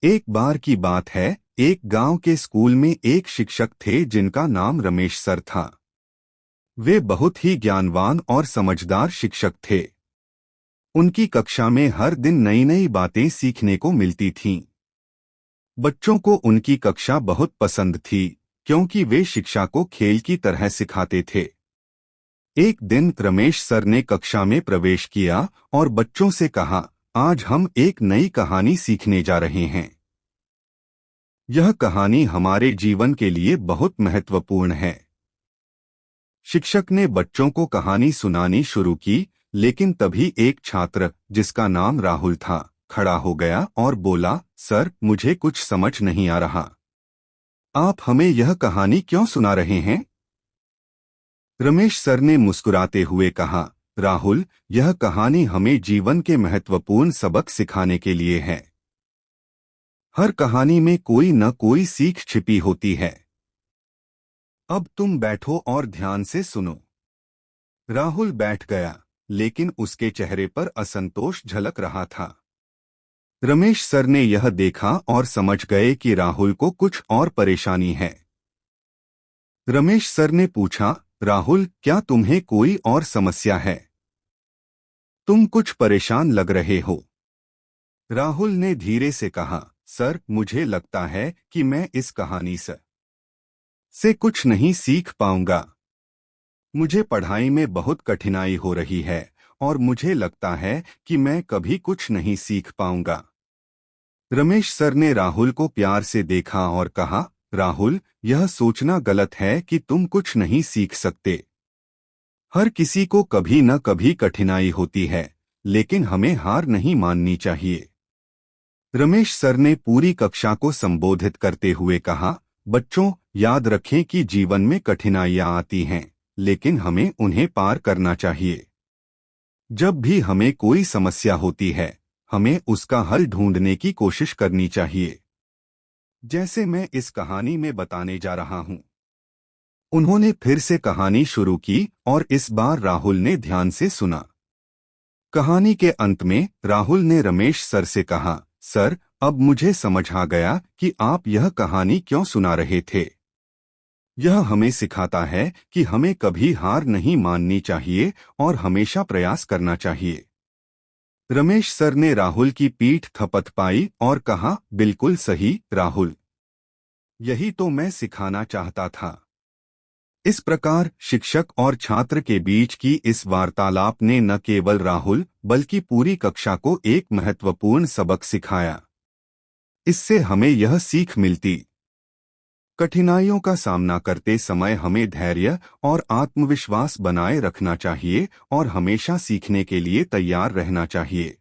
एक बार की बात है, एक गांव के स्कूल में एक शिक्षक थे जिनका नाम रमेश सर था। वे बहुत ही ज्ञानवान और समझदार शिक्षक थे। उनकी कक्षा में हर दिन नई नई बातें सीखने को मिलती थीं। बच्चों को उनकी कक्षा बहुत पसंद थी, क्योंकि वे शिक्षा को खेल की तरह सिखाते थे। एक दिन रमेश सर ने कक्षा में प्रवेश किया और बच्चों से कहा, आज हम एक नई कहानी सीखने जा रहे हैं। यह कहानी हमारे जीवन के लिए बहुत महत्वपूर्ण है। शिक्षक ने बच्चों को कहानी सुनानी शुरू की, लेकिन तभी एक छात्र, जिसका नाम राहुल था, खड़ा हो गया और बोला, सर, मुझे कुछ समझ नहीं आ रहा। आप हमें यह कहानी क्यों सुना रहे हैं? रमेश सर ने मुस्कुराते हुए कहा, राहुल, यह कहानी हमें जीवन के महत्वपूर्ण सबक सिखाने के लिए है। हर कहानी में कोई न कोई सीख छिपी होती है। अब तुम बैठो और ध्यान से सुनो। राहुल बैठ गया, लेकिन उसके चेहरे पर असंतोष झलक रहा था। रमेश सर ने यह देखा और समझ गए कि राहुल को कुछ और परेशानी है। रमेश सर ने पूछा, राहुल, क्या तुम्हें कोई और समस्या है? तुम कुछ परेशान लग रहे हो। राहुल ने धीरे से कहा, सर, मुझे लगता है कि मैं इस कहानी से कुछ नहीं सीख पाऊंगा। मुझे पढ़ाई में बहुत कठिनाई हो रही है और मुझे लगता है कि मैं कभी कुछ नहीं सीख पाऊंगा। रमेश सर ने राहुल को प्यार से देखा और कहा, राहुल, यह सोचना गलत है कि तुम कुछ नहीं सीख सकते। हर किसी को कभी न कभी कठिनाई होती है, लेकिन हमें हार नहीं माननी चाहिए। रमेश सर ने पूरी कक्षा को संबोधित करते हुए कहा, बच्चों, याद रखें कि जीवन में कठिनाइयां आती हैं, लेकिन हमें उन्हें पार करना चाहिए। जब भी हमें कोई समस्या होती है, हमें उसका हल ढूंढने की कोशिश करनी चाहिए, जैसे मैं इस कहानी में बताने जा रहा हूं। उन्होंने फिर से कहानी शुरू की और इस बार राहुल ने ध्यान से सुना। कहानी के अंत में राहुल ने रमेश सर से कहा, सर, अब मुझे समझ आ गया कि आप यह कहानी क्यों सुना रहे थे। यह हमें सिखाता है कि हमें कभी हार नहीं माननी चाहिए और हमेशा प्रयास करना चाहिए। रमेश सर ने राहुल की पीठ थपथपाई और कहा, बिल्कुल सही, राहुल। यही तो मैं सिखाना चाहता था। इस प्रकार शिक्षक और छात्र के बीच की इस वार्तालाप ने न केवल राहुल बल्कि पूरी कक्षा को एक महत्वपूर्ण सबक सिखाया। इससे हमें यह सीख मिलती, कठिनाइयों का सामना करते समय हमें धैर्य और आत्मविश्वास बनाए रखना चाहिए और हमेशा सीखने के लिए तैयार रहना चाहिए।